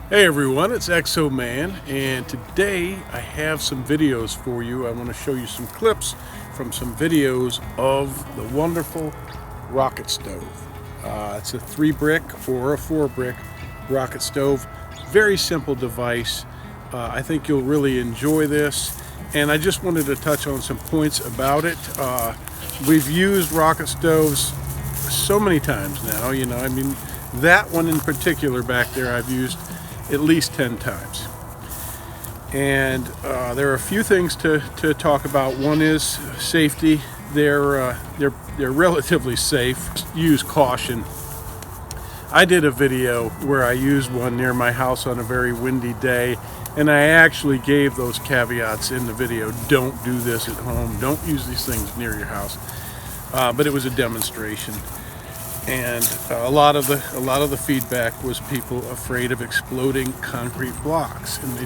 Hey everyone, it's Exo Man, and today I have some videos for you. I want to show you some clips from some videos of the wonderful rocket stove. It's a 3-brick or a 4-brick rocket stove. Very simple device. I think you'll really enjoy this, and I just wanted to touch on some points about it. We've used rocket stoves so many times now, I mean, that one in particular back there I've used at least 10 times. And there are a few things to talk about. One is safety. They're relatively safe. Use caution. I did a video where I used one near my house on a very windy day, and I actually gave those caveats in the video. Don't do this at home. Don't use these things near your house. But it was a demonstration. And a lot of the feedback was people afraid of exploding concrete blocks, and they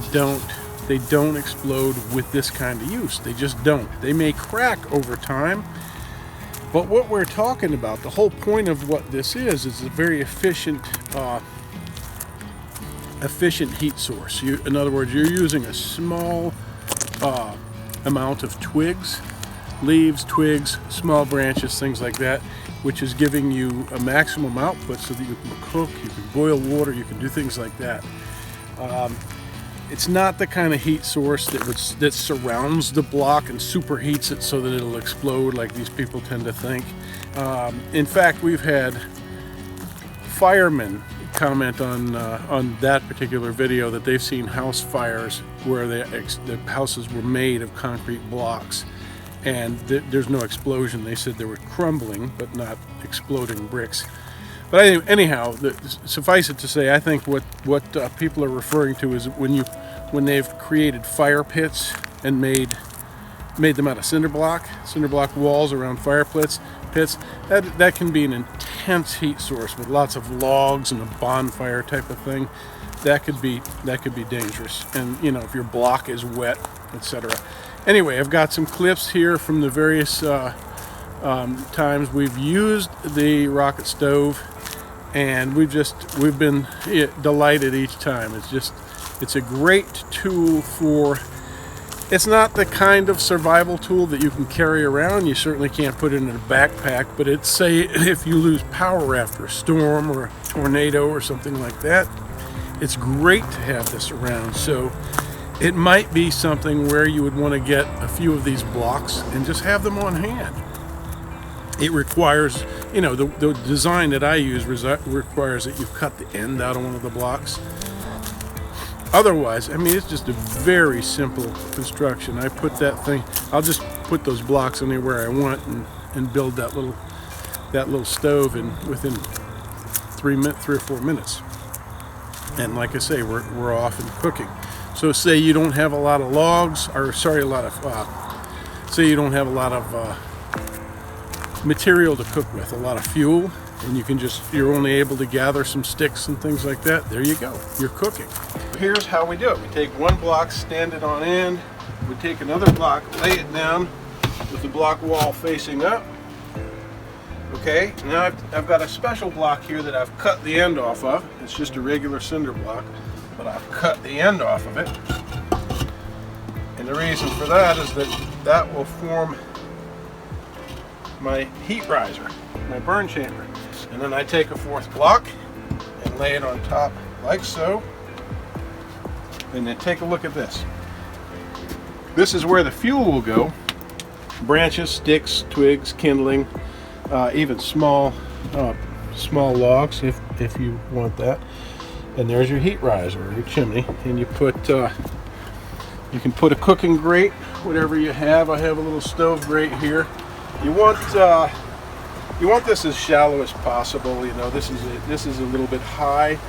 don't explode with this kind of use. They just don't. They may crack over time, but what we're talking about, the whole point of what this is a very efficient heat source. In other words, you're using a small amount of twigs, leaves, twigs, small branches, things like that, which is giving you a maximum output so that you can cook, you can boil water, you can do things like that. It's not the kind of heat source that surrounds the block and superheats it so that it'll explode like these people tend to think. In fact, we've had firemen comment on that particular video that they've seen house fires where the houses were made of concrete blocks, and there's no explosion. They said they were crumbling but not exploding bricks. But anyhow, suffice it to say, I think what people are referring to is when they've created fire pits and made them out of cinder block walls around fire pits. That can be an intense heat source with lots of logs and a bonfire type of thing. That could be dangerous. And if your block is wet, etc. Anyway, I've got some clips here from the various times we've used the rocket stove, and we've been delighted each time. It's a great tool for. It's not the kind of survival tool that you can carry around. You certainly can't put it in a backpack, but it's, say, if you lose power after a storm or a tornado or something like that, it's great to have this around. So it might be something where you would want to get a few of these blocks and just have them on hand. It requires, the design that I use requires that you cut the end out of one of the blocks. Otherwise, I mean, it's just a very simple construction. I'll just put those blocks anywhere I want and build that little stove within 3 or 4 minutes. And like I say, we're off and cooking. So say you don't have a lot of logs, say you don't have a lot of material to cook with, a lot of fuel, and you're only able to gather some sticks and things like that. There you go, you're cooking. Here's how we do it. We take one block, stand it on end. We take another block, lay it down with the block wall facing up. Okay, now I've got a special block here that I've cut the end off of. It's just a regular cinder block, but I've cut the end off of it. And the reason for that is that will form my heat riser, my burn chamber. And then I take a 4th block and lay it on top like so. And then take a look at this. This is where the fuel will go. Branches, sticks, twigs, kindling, even small logs if you want that. And there's your heat riser or your chimney. And you can put a cooking grate, whatever you have. I have a little stove grate here. You want this as shallow as possible. This is a little bit high.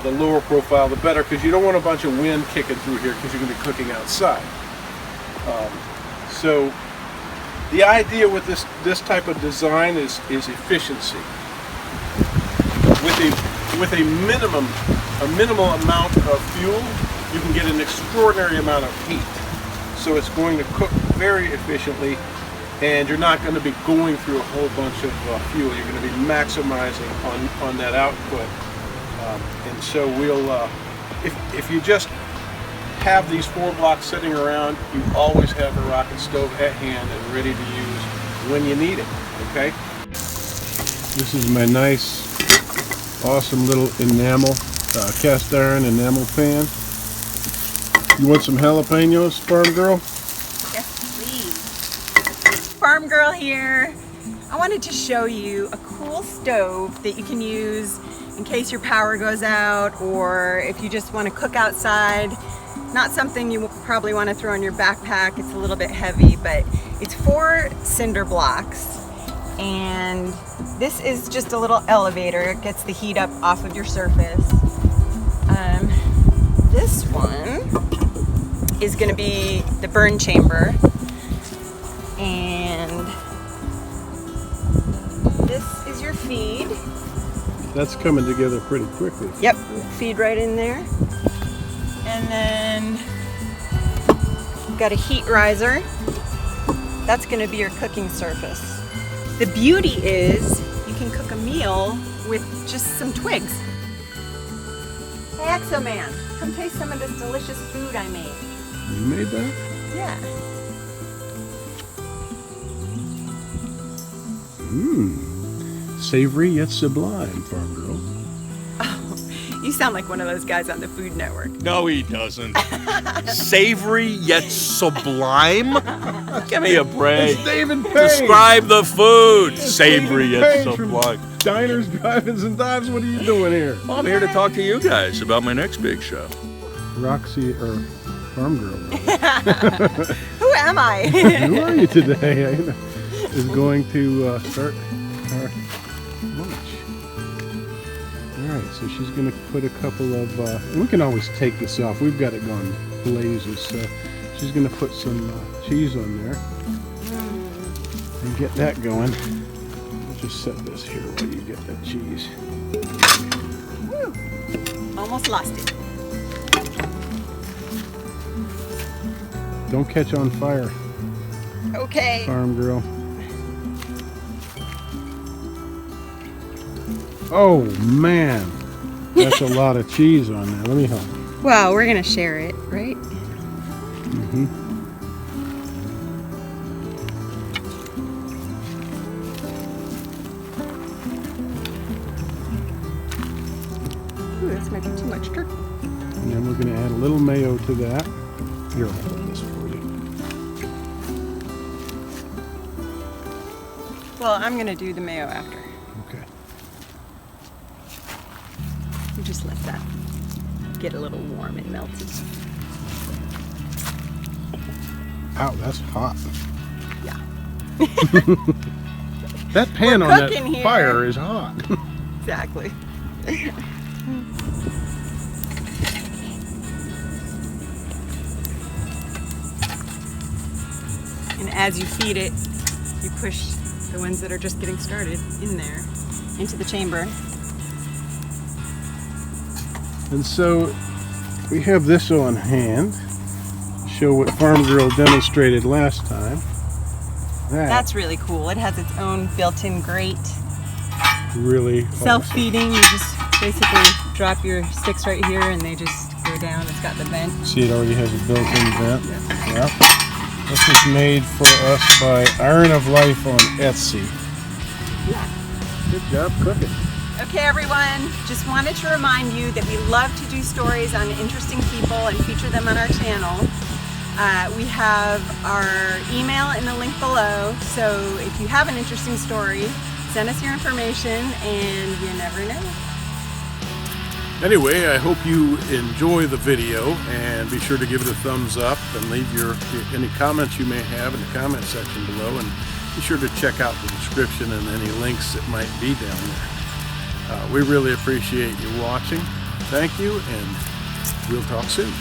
The lower profile, the better, because you don't want a bunch of wind kicking through here because you're going to be cooking outside. So the idea with this type of design is efficiency. With a minimal amount of fuel, you can get an extraordinary amount of heat. So it's going to cook very efficiently, and you're not going to be going through a whole bunch of fuel. You're going to be maximizing on that output. And so if you just have these 4 blocks sitting around, you always have a rocket stove at hand and ready to use when you need it, okay? This is my nice, awesome little enamel, cast iron enamel pan. You want some jalapenos, Farm Girl? Yes, please. Farm Girl here. I wanted to show you a cool stove that you can use in case your power goes out, or if you just want to cook outside. Not something you probably want to throw in your backpack. It's a little bit heavy, but it's 4 cinder blocks. And this is just a little elevator. It gets the heat up off of your surface. This one is going to be the burn chamber. And this is your feed. That's coming together pretty quickly. Yep, feed right in there. And then we've got a heat riser. That's going to be your cooking surface. The beauty is you can cook a meal with just some twigs. Hey Exo-Man, come taste some of this delicious food I made. You made that? Yeah. Savory yet sublime, Farm Girl. You sound like one of those guys on the Food Network. No, he doesn't. Savory yet sublime? Give me a break. It's David Payne. Describe the food. It's Savory David yet Payne from sublime. Diners, drive-ins, and dives. What are you doing here? Well, I'm here to talk to you guys about my next big show. Roxy, or Farm Girl. Who am I? Who are you today? Is going to start our lunch. Alright, so she's going to put a couple of, we can always take this off. We've got it going blazes. So she's going to put some cheese on there and get that going. I'll just set this here while you get that cheese. Woo. Almost lost it. Don't catch on fire, Okay. Farm Girl. Oh man, that's a lot of cheese on there. Let me help. Well, we're gonna share it, right? Ooh, this might be too much turkey. And then we're going to add a little mayo to that. Here, I'll put this for you. Well, I'm gonna do the mayo after. Okay. You just let that get a little warm and melted. Ow, that's hot. Yeah. That pan We're on that cooking here. fire is hot. Exactly. And as you feed it, you push the ones that are just getting started in there into the chamber. And so we have this on hand. Show what Farm Girl demonstrated last time. That's really cool. It has its own built-in grate. Really Self-feeding, you just basically drop your sticks right here and they just go down. It's got the vent. awesome. See, it already has a built-in vent. Yeah. This was made for us by Iron of Life on Etsy. Yeah. Good job cooking. Okay everyone, just wanted to remind you that we love to do stories on interesting people and feature them on our channel. We have our email in the link below, so if you have an interesting story, send us your information and you never know. Anyway, I hope you enjoy the video and be sure to give it a thumbs up and leave any comments you may have in the comment section below, and be sure to check out the description and any links that might be down there. We really appreciate you watching. Thank you, and we'll talk soon.